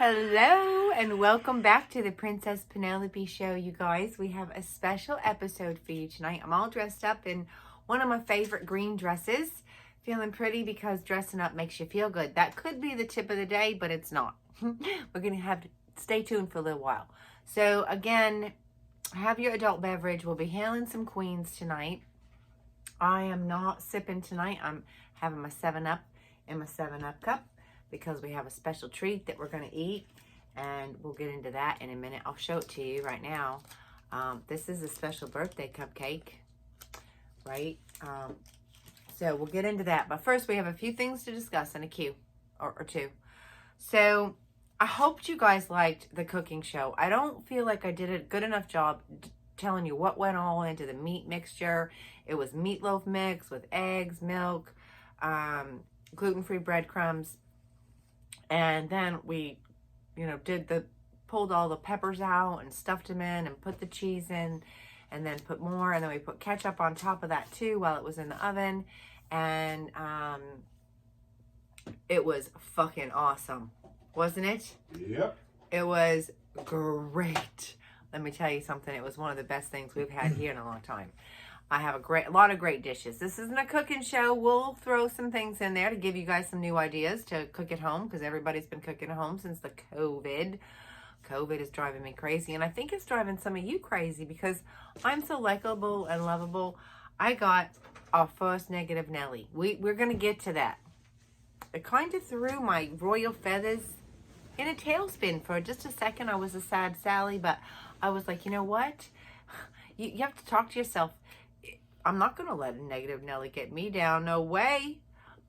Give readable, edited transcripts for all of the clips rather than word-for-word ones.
Hello and welcome back to the Princess Penelope show, you guys. We have a special episode for you tonight. I'm all dressed up in one of my favorite green dresses. Feeling pretty because dressing up makes you feel good. That could be the tip of the day, but it's not. We're going to have to stay tuned for a little while. So again, have your adult beverage. We'll be hailing some queens tonight. I am not sipping tonight. I'm having my 7-Up in my 7-Up cup, because we have a special treat that we're going to eat, and we'll get into that in a minute. I'll show it to you right now. This is a special birthday cupcake, right? So we'll get into that. But first, we have a few things to discuss in a queue or two. So I hope you guys liked the cooking show. I don't feel like I did a good enough job telling you what went all into the meat mixture. It was meatloaf mix with eggs, milk, gluten-free breadcrumbs. And then we, pulled all the peppers out and stuffed them in and put the cheese in and then put more. And then we put ketchup on top of that too while it was in the oven. And it was fucking awesome, wasn't it? Yep. It was great. Let me tell you something. It was one of the best things we've had here in a long time. I have a lot of great dishes. This isn't a cooking show. We'll throw some things in there to give you guys some new ideas to cook at home, because everybody's been cooking at home since the COVID. COVID is driving me crazy, and I think it's driving some of you crazy because I'm so likable and lovable. I got our first negative Nelly. We're going to get to that. It kind of threw my royal feathers in a tailspin. For just a second, I was a sad Sally, but I was like, you know what? You have to talk to yourself. I'm not going to let a negative Nelly get me down. No way.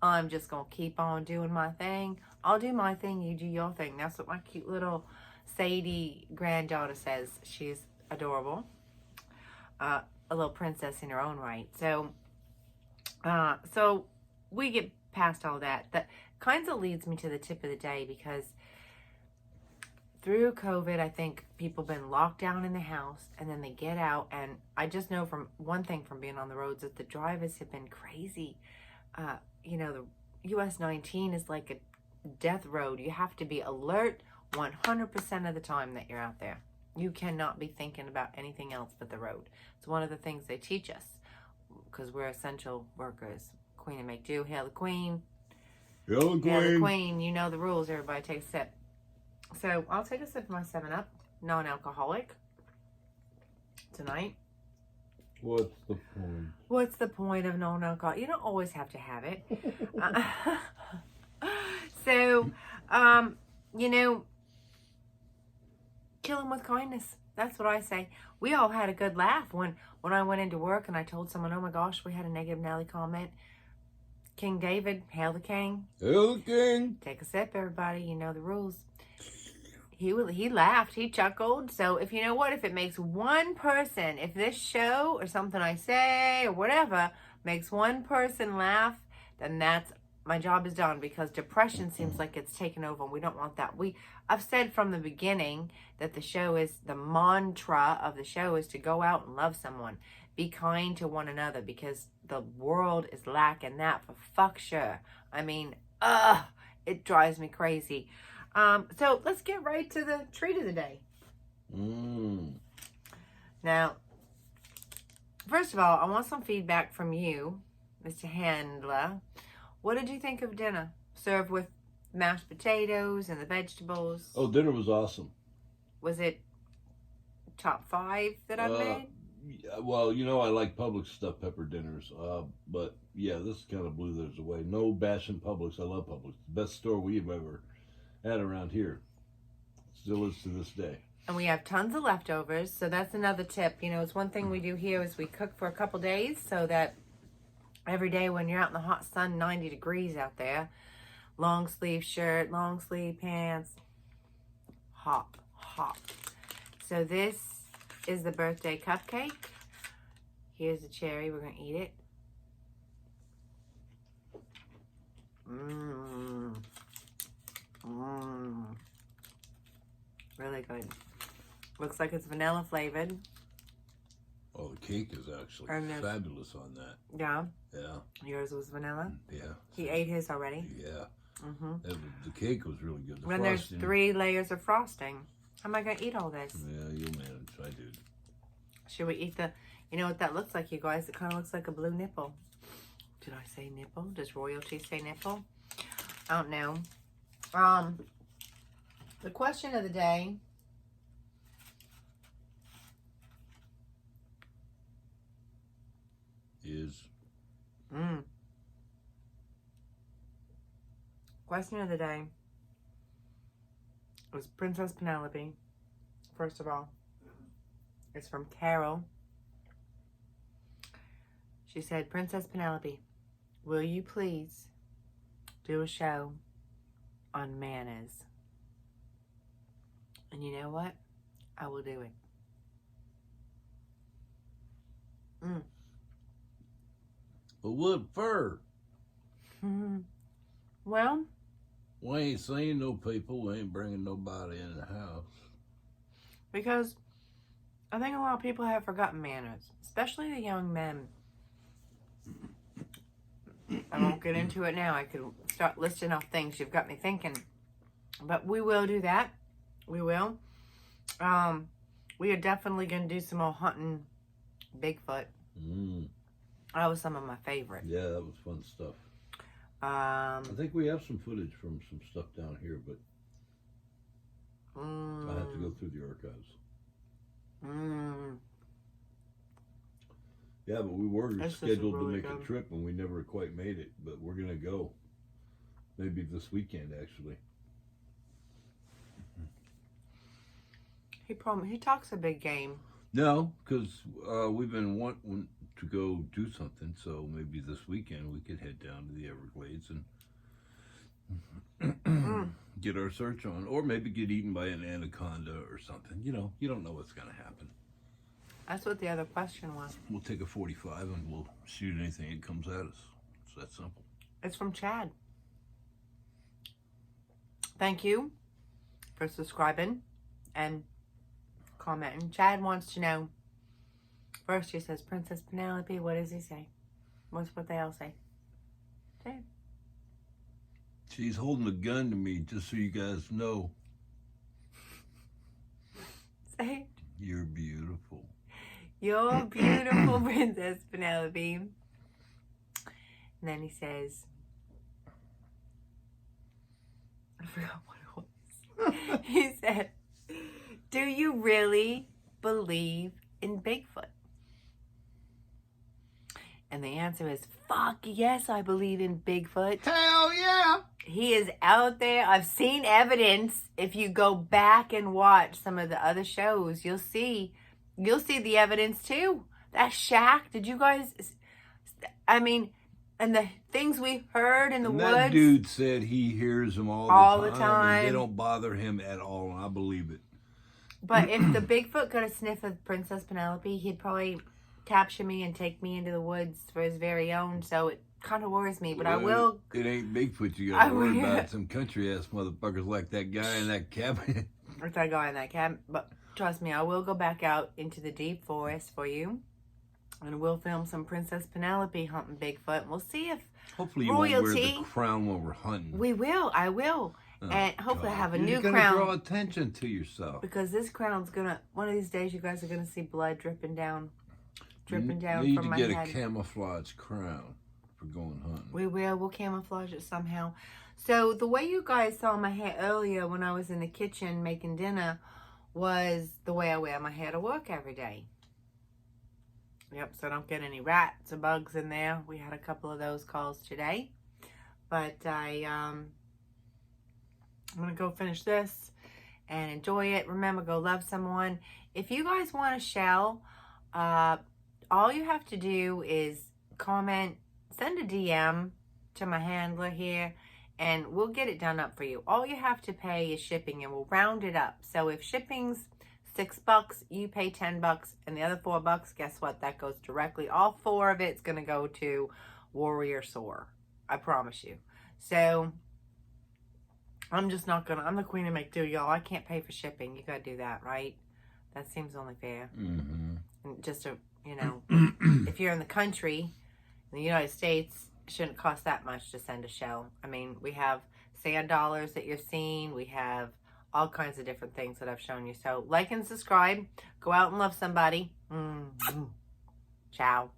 I'm just going to keep on doing my thing. I'll do my thing. You do your thing. That's what my cute little Sadie granddaughter says. She's adorable. A little princess in her own right. So we get past all that. That kind of leads me to the tip of the day, because through COVID, I think people have been locked down in the house, and then they get out, and I just know from one thing from being on the roads that the drivers have been crazy. The US 19 is like a death road. You have to be alert 100% of the time that you're out there. You cannot be thinking about anything else but the road. It's one of the things they teach us, because we're essential workers. Queen and make do. Hail the Queen. Hail the Queen. Hail the Queen. You know the rules. Everybody take a sip. So I'll take a sip of my 7-Up, non-alcoholic, tonight. What's the point? What's the point of non-alcoholic? You don't always have to have it. Kill them with kindness. That's what I say. We all had a good laugh when I went into work and I told someone, oh my gosh, we had a negative Nelly comment. King David, hail the king. Hail the king. Take a sip, everybody. You know the rules. He laughed, he chuckled. So if it makes one person, if this show or something I say or whatever makes one person laugh, then my job is done, because depression seems like it's taken over, and we don't want that. I've said from the beginning that the mantra of the show is to go out and love someone. Be kind to one another, because the world is lacking that for fuck sure. I mean, it drives me crazy. So let's get right to the treat of the day. Now, first of all, I want some feedback from you, Mr. Handler. What did you think of dinner? Served with mashed potatoes and the vegetables. Oh, dinner was awesome. Was it top 5 that I've made? Well, I like Publix stuffed pepper dinners. But yeah, this kind of blew theirs away. No bashing Publix. I love Publix. Best store we've ever had around here. Still is to this day. And we have tons of leftovers, so that's another tip. It's one thing we do here is we cook for a couple days, so that every day when you're out in the hot sun, 90 degrees out there, long sleeve shirt, long sleeve pants, hot. So this is the birthday cupcake. Here's the cherry. We're going to eat it. Really good. Looks like it's vanilla flavored. Oh, the cake is actually fabulous on that. Yeah? Yeah. Yours was vanilla? Yeah. He ate his already? Yeah. The cake was really good. When there's 3 layers of frosting. How am I going to eat all this? Yeah, you'll manage. I did. Should we eat the... You know what that looks like, you guys? It kind of looks like a blue nipple. Did I say nipple? Does royalty say nipple? I don't know. The question of the day... is... Question of the day was Princess Penelope. First of all, it's from Carol. She said, Princess Penelope, will you please do a show on manners? And you know what? I will do it. But what for? Well, we ain't seeing no people. We ain't bringing nobody in the house. Because I think a lot of people have forgotten manners, especially the young men. I won't get into it now. I could start listing off things. You've got me thinking. But we will do that. We will. We are definitely going to do some more hunting Bigfoot. That was some of my favorites. Yeah, that was fun stuff. I think we have some footage from some stuff down here, but I have to go through the archives. Yeah, but we were scheduled to make a trip and we never quite made it, but we're going to go. Maybe this weekend, actually. He talks a big game. No, because we've been wanting to go do something, so maybe this weekend we could head down to the Everglades and get our search on, or maybe get eaten by an anaconda or something. You know, you don't know what's going to happen. That's what the other question was. We'll take a 45 and we'll shoot anything that comes at us. It's that simple. It's from Chad. Thank you for subscribing and commenting. Chad wants to know. First, he says, Princess Penelope, what does he say? What's what they all say? Say it. She's holding a gun to me, just so you guys know. Say it. You're beautiful. You're beautiful, Princess Penelope. And then he says, I forgot what it was. He said, do you really believe in Bigfoot? And the answer is, fuck yes, I believe in Bigfoot. Hell yeah! He is out there. I've seen evidence. If you go back and watch some of the other shows, you'll see the evidence too. That shack, did you guys, I mean, and the things we heard in the woods. That dude said he hears them all the time. And they don't bother him at all, and I believe it. But if the Bigfoot could have sniffed of Princess Penelope, he'd probably capture me and take me into the woods for his very own. So it kind of worries me, but I will. It ain't Bigfoot you got to worry about. Some country ass motherfuckers like that guy in that cabin. Or that guy in that cabin. But trust me, I will go back out into the deep forest for you. And we'll film some Princess Penelope hunting Bigfoot. And we'll see if hopefully you won't wear the crown when we're hunting. We will. I will. Oh, and hopefully I have a new crown. You're going to draw attention to yourself. Because this crown's going to, one of these days you guys are going to see blood dripping down from my head. You need to get a camouflage crown for going hunting. We will. We'll camouflage it somehow. So the way you guys saw my hair earlier when I was in the kitchen making dinner was the way I wear my hair to work every day. Yep, so I don't get any rats or bugs in there. We had a couple of those calls today. But I'm going to go finish this and enjoy it. Remember, go love someone. If you guys want a shell, all you have to do is comment, send a DM to my handler here, and we'll get it done up for you. All you have to pay is shipping, and we'll round it up. So if shipping's $6, you pay $10, and the other $4, guess what? That goes directly. All 4 of it's going to go to Warrior Sore. I promise you. So I'm just not going to, I'm the queen of make do, y'all. I can't pay for shipping. You got to do that, right? That seems only fair. And just to, you know, if you're in the country, in the United States, shouldn't cost that much to send a show. I mean, we have sand dollars that you've seen. We have all kinds of different things that I've shown you. So like and subscribe. Go out and love somebody. Ciao.